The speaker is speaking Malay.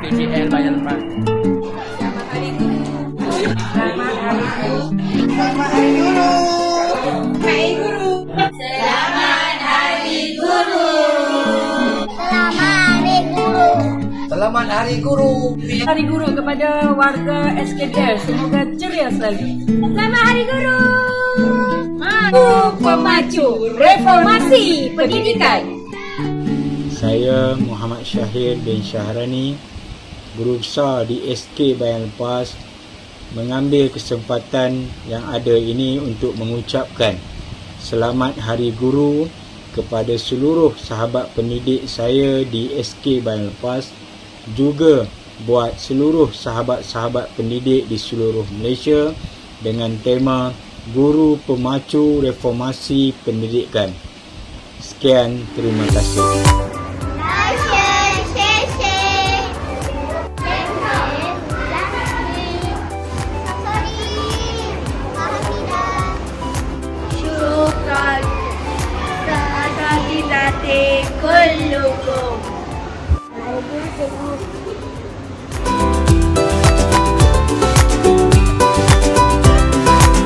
FKJL Bayan Lepas. Selamat Hari Guru. Selamat Hari Guru. Hai Guru. Selamat Hari Guru. Selamat Hari Guru. Selamat Hari Guru. Hari Guru kepada warga SKDL. Semoga ceria selalu. Selamat Hari Guru. Guru Pemacu Reformasi Pendidikan. Saya Muhammad Syahir bin Syahrani, Guru Besar di SK Bayan Lepas, mengambil kesempatan yang ada ini untuk mengucapkan Selamat Hari Guru kepada seluruh sahabat pendidik saya di SK Bayan Lepas, juga buat seluruh sahabat-sahabat pendidik di seluruh Malaysia dengan tema Guru Pemacu Reformasi Pendidikan. Sekian, terima kasih. Syukran. Kullukum.